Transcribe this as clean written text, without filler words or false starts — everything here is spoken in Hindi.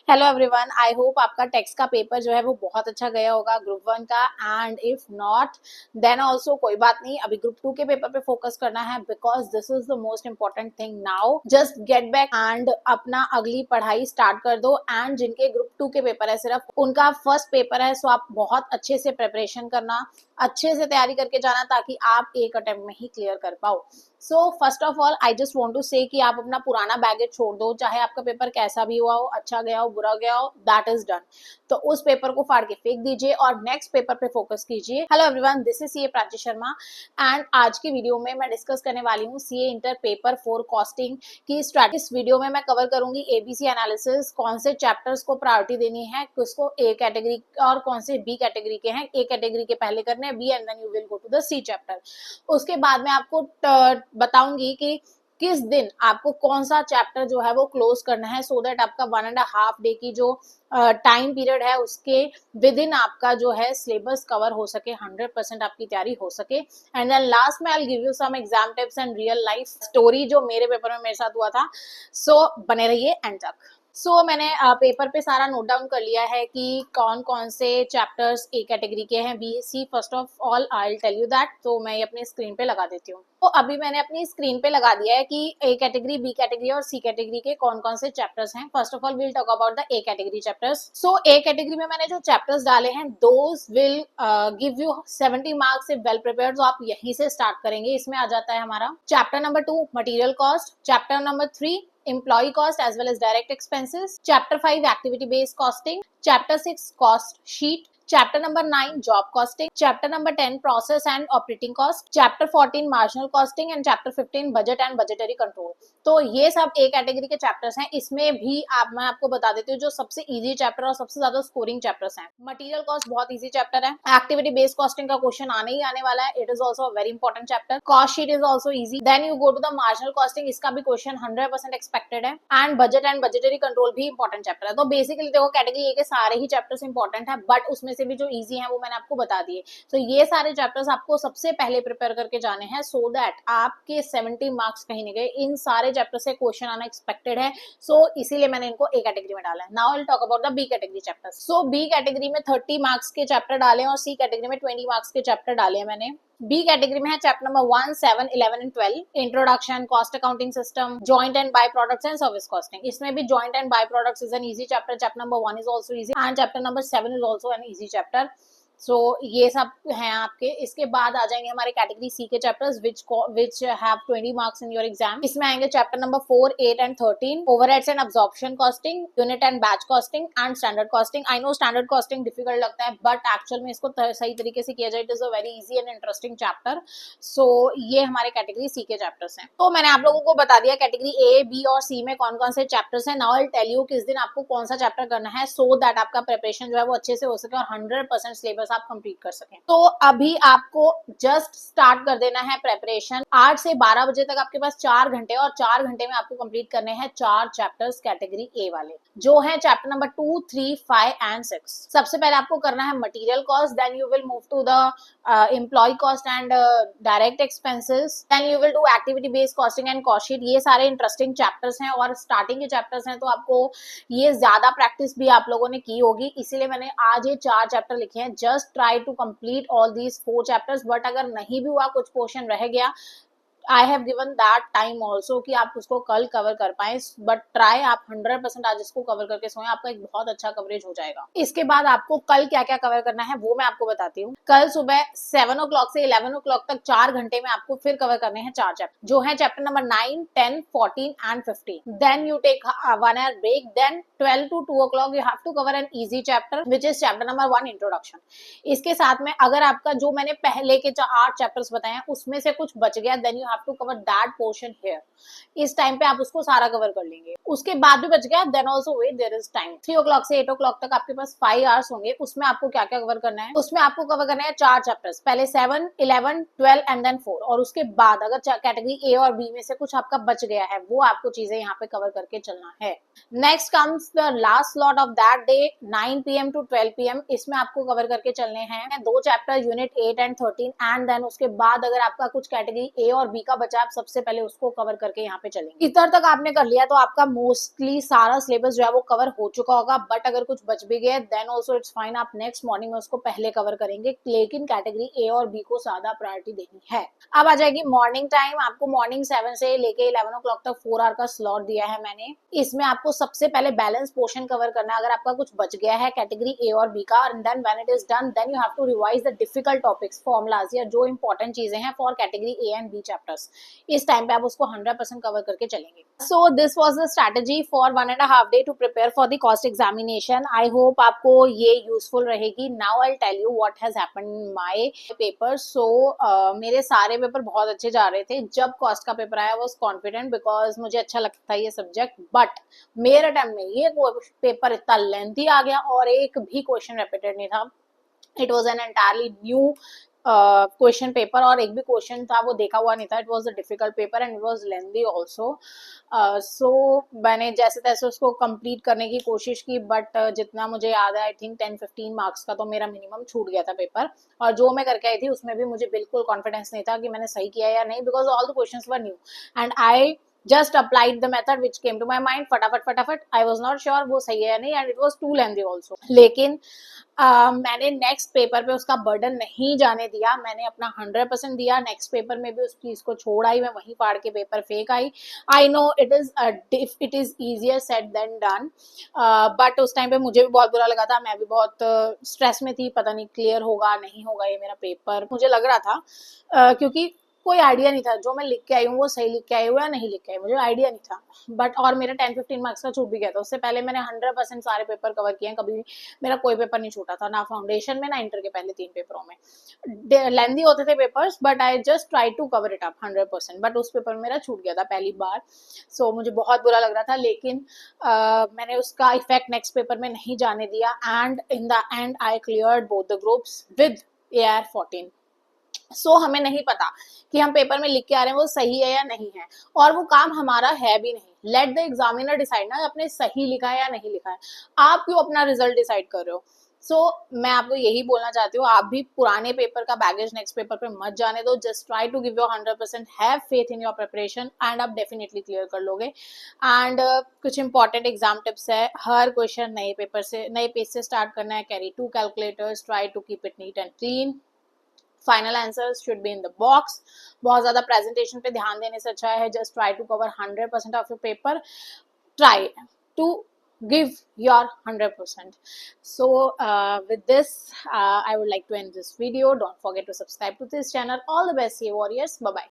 हेलो एवरीवन, आई होप आपका टेक्स्ट का पेपर जो है वो बहुत अच्छा गया होगा ग्रुप 1 का। And if not then also कोई बात नहीं, अभी ग्रुप 2 के पेपर पे फोकस करना है because this is the most important thing now. Just get back and अपना अगली पढ़ाई स्टार्ट कर दो। एंड जिनके ग्रुप 2 के पेपर है, सिर्फ उनका फर्स्ट पेपर है, सो आप बहुत अच्छे से प्रिपरेशन करना, अच्छे से तैयारी करके जाना ताकि आप एक अटेम्प्ट में ही क्लियर कर पाओ। So first of all I just want to say कि आप अपना पुराना बैगेज छोड़ दो, चाहे आपका पेपर कैसा भी हुआ हो, अच्छा गया हो, बुरा गया हो, दैट इज डन। तो उस पेपर को फाड़ के फेंक दीजिए और नेक्स्ट पेपर पे फोकस कीजिए। Hello everyone, this is CA Prachi Sharma and आज की वीडियो में मैं डिस्कस करने वाली हूँ सीए इंटर पेपर 4 कॉस्टिंग की स्ट्रैटेजी। इस वीडियो में मैं कवर करूंगी एबीसी एनालिसिस, कौन से चैप्टर्स को प्रायोरिटी देनी है, किसको ए कैटेगरी और कौन से बी कैटेगरी के हैं। ए कैटेगरी के पहले करने हैं B and then you will go to the C chapter. उसके बाद में आपको बताऊंगी कि किस दिन आपको कौन सा चैप्टर जो है वो क्लोज करना है, सो दैट आपका 1.5 डे की जो टाइम पीरियड है उसके विद इन आपका जो है सिलेबस कवर हो सके, 100% आपकी तैयारी हो सके। एंड देन लास्ट में I will give you some exam tips and real life story जो मेरे पेपर में मेरे साथ हुआ था। सो बने रहिए एंड तक। मैंने पेपर पे सारा नोट डाउन कर लिया है कि कौन कौन से चैप्टर्स ए कैटेगरी के हैं, B C. First of all I will tell you that, तो मैं ये अपनी स्क्रीन पे लगा देती हूँ। तो अभी मैंने अपनी स्क्रीन पे लगा दिया है कि ए कैटेगरी, बी कैटेगरी और सी कैटेगरी के कौन कौन से चैप्टर्स हैं। First of all we will talk about the A category chapters. So A category में मैंने जो चैप्टर्स डाले हैं those will give you 70 marks if well prepared. तो आप यहीं से स्टार्ट करेंगे। इसमें आ जाता है हमारा chapter number 2 material cost, chapter number 3 employee cost as well as direct expenses, chapter 5 activity based costing, chapter 6 cost sheet, chapter number 9 job costing, chapter number 10 process and operating cost, chapter 14 marginal costing and chapter 15 budget and budgetary control। तो ये सब ए कैटेगरी के चैप्टर्स हैं। इसमें भी मैं आपको बता देती हूँ जो सबसे इजी चैप्टर और सबसे ज्यादा स्कोरिंग चैप्टर्स हैं। मटेरियल कॉस्ट बहुत इजी चैप्टर है। एक्टिविटी बेस्ड कॉस्टिंग का क्वेश्चन आने ही आने वाला है, it is also very important chapter. Cost sheet is also easy. Then you go to the marginal costing, इसका भी क्वेश्चन 100% एक्सपेक्टेड है। And budget and budgetary control भी इंपॉर्टेंट चैप्टर है। तो बेसिकली देखो कैटेगरी ए के सारे ही चैप्टर्स इंपॉर्टेंट है, बट उसमें से भी जो इजी है वो मैंने आपको बता दिए। तो ये सारे चैप्टर्स आपको सबसे पहले प्रिपेयर करके जाने हैं, सो दैट आपके 70 मार्क्स कहीं नहीं गए। इन सारे चैप्टर से क्वेश्चन आना एक्सपेक्टेड है, सो इसीलिए मैंने इनको ए कैटेगरी में डाला है। Now I will talk about the B category chapters. So B category में 30 मार्क्स के चैप्टर डाले और सी कैटेगरी में 20 मार्क्स के चैप्टर डाले हैं मैंने। बी कैटेगरी में है chapter number 1, 7, 11 and 12, introduction, cost accounting system, joint and by products and service costing. इसमें भी joint and by products is an easy chapter. Chapter number 1 is also easy and chapter number 7 is also an easy chapter. So ये सब हैं आपके। इसके बाद आ जाएंगे हमारे कैटेगरी सी के chapters which have 20 marks in your exam. इसमें आएंगे chapter number 4, 8 and 13, overheads and absorption costing, unit and batch costing and standard costing. I know standard costing difficult लगता है, बट एक्चुअल में इसको सही तरीके से किया जाए, it is a very easy and interesting chapter. So ये हमारे कैटेगरी सी के चैप्टर्स हैं। तो मैंने आप लोगों को बता दिया कैटेगरी ए, बी और सी में कौन कौन से चैप्टर्स हैं। Now I will tell you किस दिन आपको कौन सा चैप्टर करना है, सो दैट आपका प्रिपरेशन जो है वो अच्छे से हो सके और 100% सिलेबस आप कंप्लीट कर सकें। तो अभी आपको जस्ट स्टार्ट कर देना है प्रेपरेशन। 8 से 12 बजे तक आपके पास 4 घंटे, और 4 घंटे में आपको कंप्लीट करने हैं 4 चैप्टर्स कैटेगरी ए वाले, जो है चैप्टर नंबर 2, 3, 5 एंड 6। सबसे पहले आपको करना है material cost, then you will move to the employ cost and direct expenses, then you will do activity based costing and cost sheet. ये सारे इंटरेस्टिंग चैप्टर्स हैं और स्टार्टिंग के चैप्टर्स हैं, तो आपको ये ज्यादा प्रैक्टिस भी आप लोगों ने की होगी, इसीलिए मैंने आज ये 4 चैप्टर लिखे हैं। Just try to complete all these 4 chapters. But अगर नहीं भी हुआ, कुछ पोर्शन रह गया, I have given that time also कि आप उसको कल कवर कर पाए, बट ट्राई आप 100% आज इसको कवर करके सोएं, आपका एक बहुत अच्छा कवरेज हो जाएगा। इसके बाद आपको कल क्या क्या कवर करना है वो मैं आपको बताती हूँ। कल सुबह 7 o'clock से 11 o'clock तक 4 घंटे में आपको फिर कवर करने हैं 4 चैप्टर, जो है chapter number 9, 10, 14 and 15। Then you take 1 hour break, then 12 to 2 o'clock you have to cover an easy chapter which is chapter number 1 introduction। इसके साथ में अगर आपका जो मैंने पहले के 8 चैप्टर्स बताए हैं उसमें से कुछ बच गया, then you have to cover that portion here। इस टाइम पे आप उसको सारा कवर कर लेंगे। उसके बाद भी बच गया, then also wait there is time। 3 o'clock से 8 o'clock तक आपके पास 5 hours होंगे। उसमें आपको क्या क्या कवर करना है, उसमें आपको कवर करना है 4 चैप्टर्स, पहले 7, 11, 12 एंड देन 4। और उसके बाद अगर कैटेगरी ए और बी में से कुछ आपका बच गया है वो आपको चीजें यहाँ पे कवर करके चलना है। Next comes the last slot of that day, 9 PM to 12 PM। इसमें आपको कवर करके चलने हैं 2 chapter, unit 8 and 13 and then उसके बाद अगर आपका कुछ कैटेगरी ए और बी का बचा आप सबसे पहले उसको कवर करके यहाँ पे चलेंगे। इधर तक आपने कर लिया तो आपका मोस्टली सारा सिलेबस जो है वो कवर हो चुका होगा, बट अगर कुछ बच भी गया देन ऑल्सो इट्स फाइन, आप नेक्स्ट मॉर्निंग में उसको पहले कवर करेंगे, लेकिन कैटेगरी ए और बी को ज्यादा प्रायोरिटी देनी है। अब आ जाएगी मॉर्निंग टाइम। आपको मॉर्निंग 7 से लेके 11 o'clock तक 4 आवर का स्लॉट दिया है मैंने। इसमें आपको सबसे पहले बैलेंस पोर्शन कवर करना है। अगर आपका कुछ बच गया है कैटेगरी ए और बी का, and then when it is done then you have to revise the difficult topics, formulas या जो इंपॉर्टेंट चीजें हैं for category A and B chapters. इस टाइम पे आप उसको 100% कवर करके चलेंगे। So this was the strategy for 1.5 day to prepare for the cost examination. I hope आपको ये यूजफुल रहेगी। Now I tell you what has happened in my paper. सो मेरे सारे पेपर बहुत अच्छे जा रहे थे। जब कॉस्ट का पेपर आया वाज कॉन्फिडेंट बिकॉज मुझे अच्छा लगता है ये सब्जेक्ट, बट मेरे टाइम में ये पेपर इतना लेंथी आ गया और एक भी क्वेश्चन रिपीटेड नहीं था। It was an entirely new question paper और एक भी क्वेश्चन था वो देखा हुआ नहीं था। It was a difficult paper and it was lengthy also. So मैंने जैसे तैसे उसको कंप्लीट करने की कोशिश की, बट जितना मुझे याद है आई थिंक 10-15 मार्क्स का तो मेरा मिनिमम छूट गया था पेपर। और जो मैं करके आई थी उसमें भी मुझे बिल्कुल कॉन्फिडेंस नहीं था कि मैंने सही किया या नहीं, because all the questions were new and I just applied the method which came to my mind फटाफट। I was not sure वो सही है या नहीं, and it was too lengthy also। लेकिन मैंने नेक्स्ट पेपर पे उसका बर्डन नहीं जाने दिया। मैंने अपना 100% दिया। नेक्स्ट पेपर में भी उस चीज को छोड़ आई, मैं वहीं फाड़ के पेपर फेंक आई। I know it is easier said than done, but उस टाइम पे मुझे भी बहुत बुरा लगा था। मैं भी बहुत स्ट्रेस में थी, पता नहीं क्लियर होगा नहीं होगा ये मेरा पेपर। मुझे लग रहा था क्योंकि कोई आइडिया नहीं था जो मैं लिख के आई हूँ वो सही लिख के आई हूँ या नहीं लिख के आई, मुझे आइडिया नहीं था। बट और मेरा 10-15 मार्क्स का छूट भी गया था। उससे पहले मैंने 100% सारे पेपर कवर किए हैं, कभी भी मेरा कोई पेपर नहीं छूटा था, ना फाउंडेशन में ना इंटर के पहले 3 पेपरों में। लेंथी होते थे papers but I just try to cover it up 100%, but उस पेपर में मेरा छूट गया था पहली बार। सो मुझे बहुत बुरा लग रहा था, लेकिन मैंने उसका इफेक्ट नेक्स्ट पेपर में नहीं जाने दिया and in the and I cleared both the groups with AR14। सो हमें नहीं पता कि हम पेपर में लिख के आ रहे हैं वो सही है या नहीं है, और वो काम हमारा है भी नहीं। लेट द एग्जामिनर डिसाइड ना आपने सही लिखा है या नहीं लिखा है, आप क्यों अपना रिजल्ट डिसाइड कर रहे हो। सो मैं आपको यही बोलना चाहती हूँ, आप भी पुराने पेपर का बैगेज नेक्स्ट पेपर पे मत जाने दो। Just try to give your 100%, have faith in your preparation and आप डेफिनेटली क्लियर कर लोगे। एंड कुछ इंपॉर्टेंट एग्जाम टिप्स है, हर क्वेश्चन नए पेपर से नए पेज से स्टार्ट करना है। Carry 2 calculators, try to keep it neat and clean. Final answers should be in the box. बहुत ज्यादा प्रेजेंटेशन पे ध्यान देने से अच्छा है just try to cover 100% of your paper. Try to give your 100%. So with this I would like to end this video. Don't forget to subscribe to this channel. All the best, CA warriors. Bye bye.